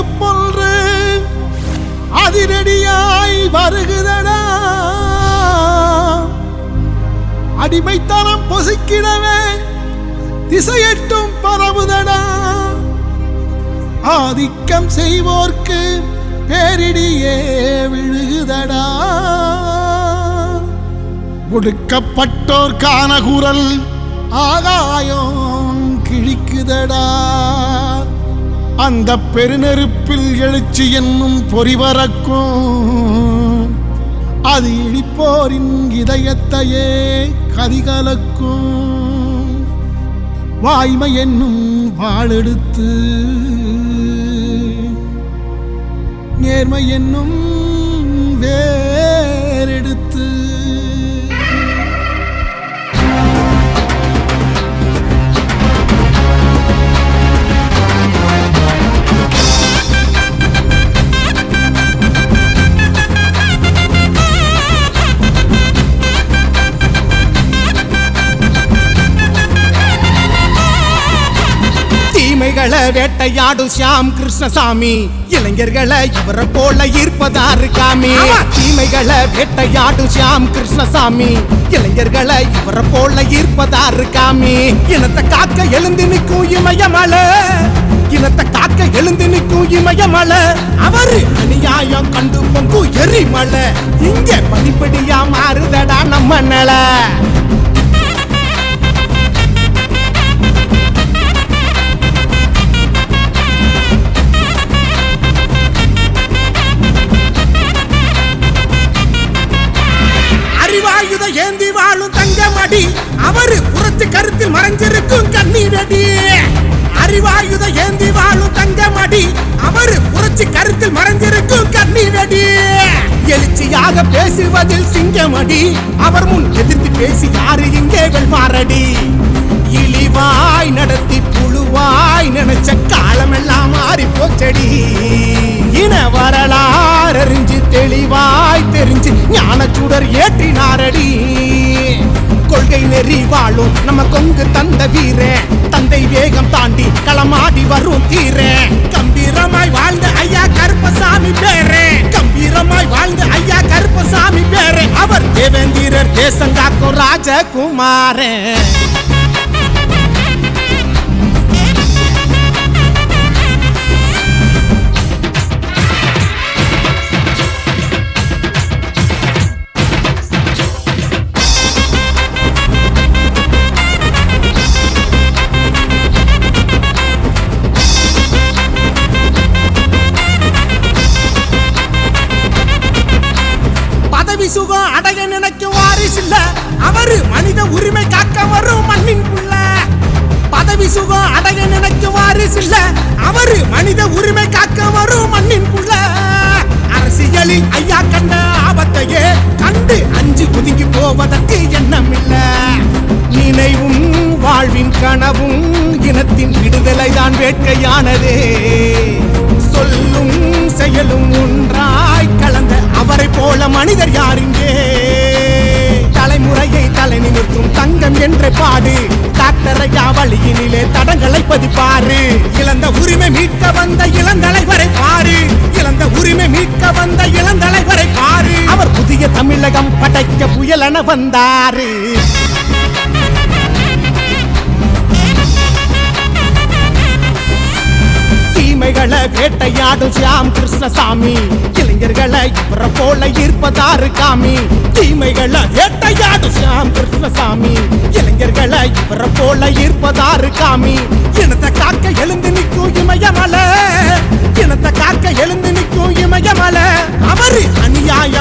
நெருப்பொன்று அதிரடியாய் வருகுதடா, அடிமைத்தனம் பொசுக்கிடவே திசையெட்டும் பரவுதடா. ஆதிக்கம் செய்வோர்க்கு பேரிடியே விழுகுதடா, ஒடுக்கப்பட்டோர்கான குரல் ஆகாயம் கிழிக்குதடா. அந்த பெருநெருப்பில் எழுச்சி என்னும் பொறிவரக்கும், அது இழிப்போரின் இதயத்தையே கதிகலக்கும். வாய்மை என்னும் வாளெடுத்து நேர்மை என்னும் வேறெடுத்து வேட்டையாடும் ஷியாம் கிருஷ்ணசாமி, இளைஞர்களை இவரை போல ஈர்ப்பதாரு காமி. தீமைகளை வேட்டையாடும் ஷியாம் கிருஷ்ணசாமி, இளைஞர்களை இவரை போல ஈர்ப்பதாரு காமி. இனத்தை காக்க எழுந்து நிற்கும் இமயமலை, இனத்தை காக்க எழுந்து நிற்கும் இமயமலை. அவரு அநியாயம் கண்டு பொங்கும் எரிமலை, இங்க படிப்படியா மாறுதடா நம்ம நில. ஏந்தி வாழும் தங்கமடி, அவரு புரட்சி கருத்தில் மறைஞ்சிருக்கும் கண்ணீரடி. அறிவாயுத ஏந்தி வாழும் தங்கமடி, அவரு புரட்சி கருத்தில் மறைஞ்சிருக்கும் கண்ணீரடி. எழுச்சியாக பேசுவதில் சிங்கமடி, அவர் முன் எதிர்த்து பேசி யாரு இங்கே வெல்வாரடி. இழிவாய் நடத்தி புழுவாய் நினைச்ச காலமெல்லாம் மாறி போச்சடி. இன வரலாறு அறிஞ்சு தெளிவாய் தெரிஞ்சு ஞான சுடர் ஏற்றினாரடி. கொள்கை நெறி வாழும் நம்ம கொங்கு தந்த வீர, தந்தை வேகம் தாண்டி களமாடி வரும் தீர. கம்பீரமாய் வாழ்ந்த ஐயா கருப்பசாமி பேரே, கம்பீரமாய் வாழ்ந்த ஐயா கருப்பசாமி பேரே. அவர் தேவேந்திரர் தேசங்காக்கும் ராஜகுமாரன். சுகம் அடைய நினைக்கும் வாரிசு இல்ல, அவரு மனித உரிமை காக்க வரும் மண்ணின் புள்ள. பதவி சுகம் அடைய நினைக்கும் வாரிசு இல்ல, அவரு மனித உரிமை காக்க வரும் மண்ணின் புள்ள. அரசியலில் ஐயா கண்ட ஆபத்தையே கண்டு அஞ்சு ஒதுங்கி போவதற்கு எண்ணம் இல்ல. நினைவும் வாழ்வின் கனவும் இனத்தின் விடுதலை தான் வேட்கையானதே. சொல்லும் செயலும் ஒன்றாய் கலந்த அவரை போல மனிதர் யாருங்கே. தலைமுறையை தலை நிமிர்த்தும் தங்கம் என்ற பாடு, டாக்டரையா வழியினிலே தடங்களை பதிப்பாரு. இழந்த உரிமை மீட்க வந்த இளந்தலைவரை பாரு, இழந்த உரிமை மீட்க வந்த இளந்தலைவரை பாரு. அவர் புதிய தமிழகம் படைக்க புயலென வந்தாரு. தீமைகளை வேட்டையாடும் ஷியாம் கிருஷ்ணசாமி, இளைஞர்களை இவரை போல ஈர்ப்பதாரு காமி. தீமைகளை வேட்டையாடும் ஷியாம் கிருஷ்ணசாமி, இளைஞர்களை இவரை போல ஈர்ப்பதாரு காமி. இனத்தை காக்க எழுந்து நிற்கும் இமயமலை, இனத்தை காக்க எழுந்து நிற்கும் இமயமலை. அவரு அநியாய